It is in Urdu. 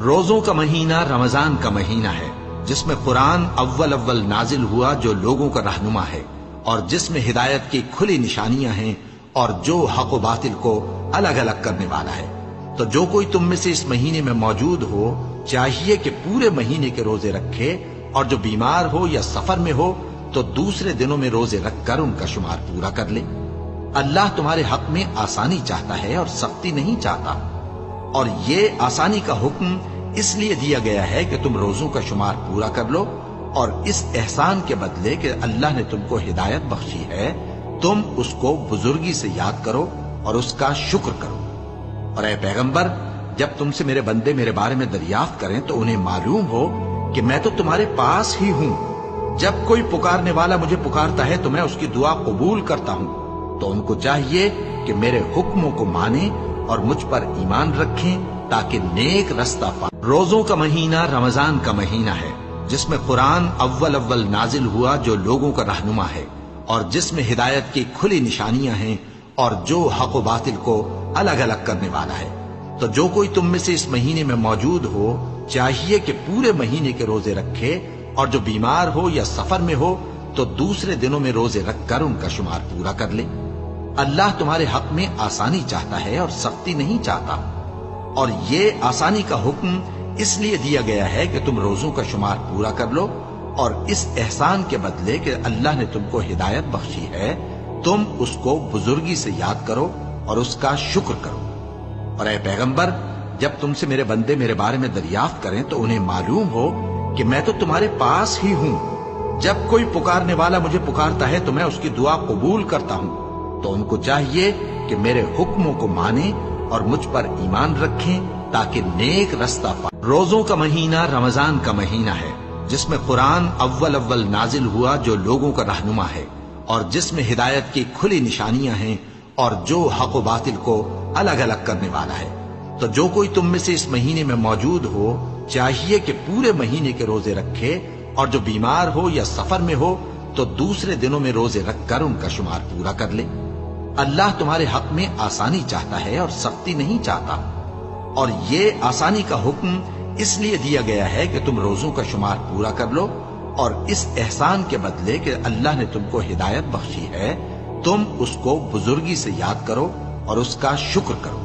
روزوں کا مہینہ رمضان کا مہینہ ہے، جس میں قرآن اول اول نازل ہوا، جو لوگوں کا رہنما ہے، اور جس میں ہدایت کی کھلی نشانیاں ہیں، اور جو حق و باطل کو الگ الگ کرنے والا ہے۔ تو جو کوئی تم میں سے اس مہینے میں موجود ہو، چاہیے کہ پورے مہینے کے روزے رکھے، اور جو بیمار ہو یا سفر میں ہو تو دوسرے دنوں میں روزے رکھ کر ان کا شمار پورا کر لے۔ اللہ تمہارے حق میں آسانی چاہتا ہے اور سختی نہیں چاہتا، اور یہ آسانی کا حکم اس لیے دیا گیا ہے کہ تم روزوں کا شمار پورا کر لو، اور اس احسان کے بدلے کہ اللہ نے تم کو ہدایت بخشی ہے، تم اس کو بزرگی سے یاد کرو اور اس کا شکر کرو۔ اور اے پیغمبر، جب تم سے میرے بندے میرے بارے میں دریافت کریں تو انہیں معلوم ہو کہ میں تو تمہارے پاس ہی ہوں۔ جب کوئی پکارنے والا مجھے پکارتا ہے تو میں اس کی دعا قبول کرتا ہوں۔ تو ان کو چاہیے کہ میرے حکموں کو مانیں اور مجھ پر ایمان رکھیں تاکہ نیک رستہ پائیں۔ روزوں کا مہینہ رمضان کا مہینہ ہے، جس میں قرآن اول اول نازل ہوا، جو لوگوں کا رہنما ہے، اور جس میں ہدایت کی کھلی نشانیاں ہیں، اور جو حق و باطل کو الگ الگ کرنے والا ہے۔ تو جو کوئی تم میں سے اس مہینے میں موجود ہو، چاہیے کہ پورے مہینے کے روزے رکھے، اور جو بیمار ہو یا سفر میں ہو تو دوسرے دنوں میں روزے رکھ کر ان کا شمار پورا کر لے۔ اللہ تمہارے حق میں آسانی چاہتا ہے اور سختی نہیں چاہتا، اور یہ آسانی کا حکم اس لیے دیا گیا ہے کہ تم روزوں کا شمار پورا کر لو، اور اس احسان کے بدلے کہ اللہ نے تم کو ہدایت بخشی ہے، تم اس کو بزرگی سے یاد کرو اور اس کا شکر کرو۔ اور اے پیغمبر، جب تم سے میرے بندے میرے بارے میں دریافت کریں تو انہیں معلوم ہو کہ میں تو تمہارے پاس ہی ہوں۔ جب کوئی پکارنے والا مجھے پکارتا ہے تو میں اس کی دعا قبول کرتا ہوں۔ تو ان کو چاہیے کہ میرے حکموں کو مانیں اور مجھ پر ایمان رکھیں تاکہ نیک رستہ پائیں۔ روزوں کا مہینہ رمضان کا مہینہ ہے، جس میں قرآن اول اول نازل ہوا، جو لوگوں کا رہنما ہے، اور جس میں ہدایت کی کھلی نشانیاں ہیں، اور جو حق و باطل کو الگ الگ کرنے والا ہے۔ تو جو کوئی تم میں سے اس مہینے میں موجود ہو، چاہیے کہ پورے مہینے کے روزے رکھے، اور جو بیمار ہو یا سفر میں ہو تو دوسرے دنوں میں روزے رکھ کر ان کا شمار پورا کر لے۔ اللہ تمہارے حق میں آسانی چاہتا ہے اور سختی نہیں چاہتا، اور یہ آسانی کا حکم اس لیے دیا گیا ہے کہ تم روزوں کا شمار پورا کر لو، اور اس احسان کے بدلے کہ اللہ نے تم کو ہدایت بخشی ہے، تم اس کو بزرگی سے یاد کرو اور اس کا شکر کرو۔